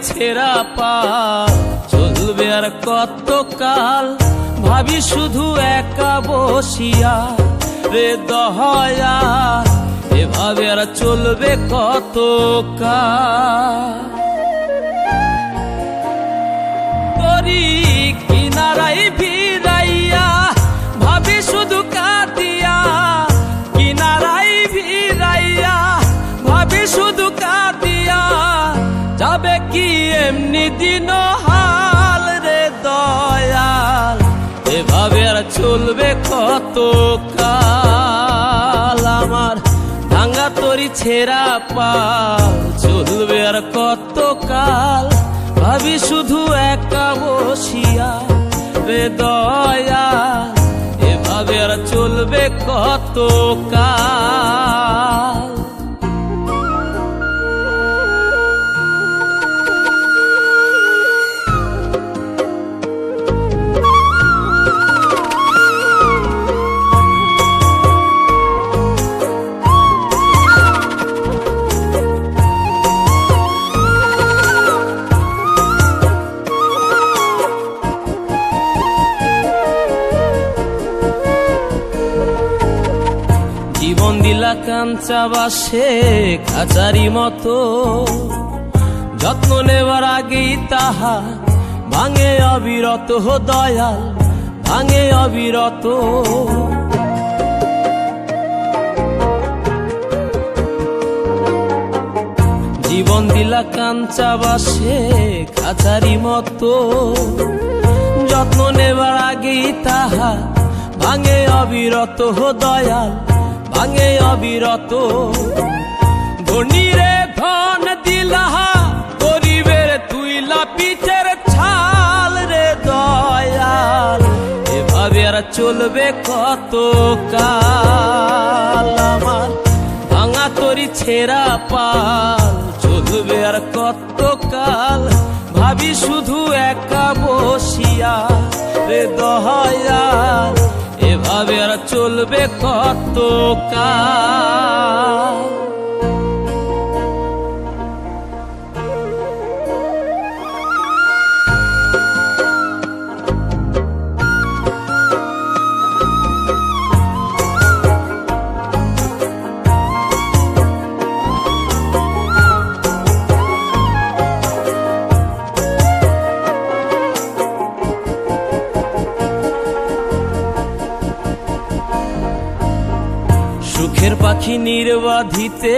ছেঁড়া পাল চলবে আর কত কাল, ভাবি শুধু একা বসিয়া রে দয়াল, এভাবে আর চলবে কত কাল। তরি কিনারাই ভিড়াইয়া ভাবি শুধু কাঁদিয়া, কিনারাই ভিড়াইয়া ভাবি শুধু কাঁদিয়া, যাবে কি এমনি দিন হাল রে দয়াল, এভাবে আর চলবে কত কাল। আমার ভাঙা তরি ছেঁড়া পাল চলবে আর কত কাল, ভাবি শুধু একা বসিয়া রে দয়াল, এভাবে আর চলবে কত কাল। জীবন দিলা কাঞ্চা বাসে খাঁচারি মতো, যত্ন নেবার আগেই তাহা ভাঙে অবিরত দয়াল, ভাঙে অবিরত। জীবন দিলা কাঞ্চা বাসে খাঁচারি মতো, যত্ন নেবার আগেই তাহা ভাঙে অবিরত দয়াল, ভাঙে অবিরত। ধনীরে ধন দিলাহা, গরিবের তুইলা পিঠের ছাল রে দয়াল, এভাবে আর চলবে কত কাল। আমার ভাঙা তরি ছেঁড়া পাল চলবে আর কত কাল, ভাবি শুধু একা বসিয়া রে দয়াল, এভাবে আর চলবে কত কাল। সুখের পাখি নির্বাধিতে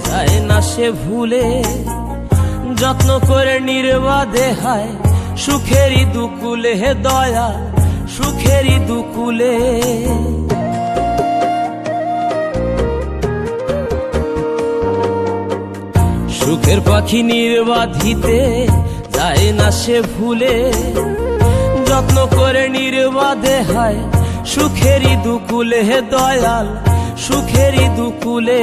যায় না সে ভুলে, যত্ন করে নির্বাধে হায় সুখেরই দুকুলে হে দয়াল, সুখেরই দুকুলে। সুখের পাখি নির্বাধিতে যায় না সে ভুলে, যত্ন করে নির্বাধে হায় সুখেরই দুকুলে হে দয়াল, সুখেরই দুকুলে।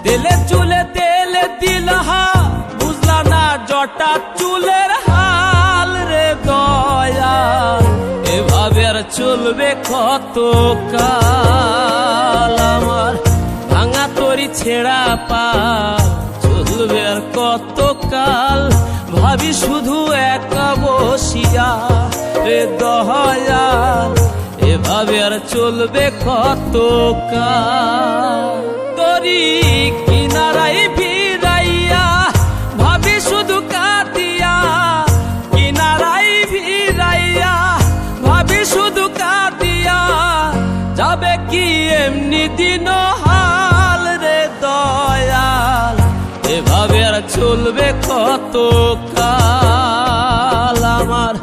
তেলে চুলে তেলে দিলহা, বুঝলা না জটা চুলের হাল রে দয়াল, এভাবে আর চলবে কত কাল। আমার ভাঙা তরি ছেঁড়া পাল চলবে আর কত কাল, ভাবি শুধু একা বসিয়া রে দয়াল, এভাবে আর চলবে কত কাল। তরি কিনারাই ভিড়াইয়া ভাবি শুধু কাঁদিয়া, কিনারাই ভিড়াইয়া ভাবি শুধু কাঁদিয়া, যাবে কি এমনি দিন হাল রে দয়াল, এভাবে আর চলবে কত কাল। আমার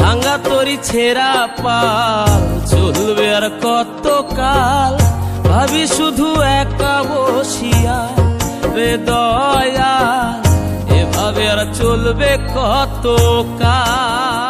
ভাঙা তরি ছেঁড়া পাল চলবে আর কত কাল, ভাবি শুধু একা বসিয়া রে দয়াল, এভাবে আর চলবে কত কাল।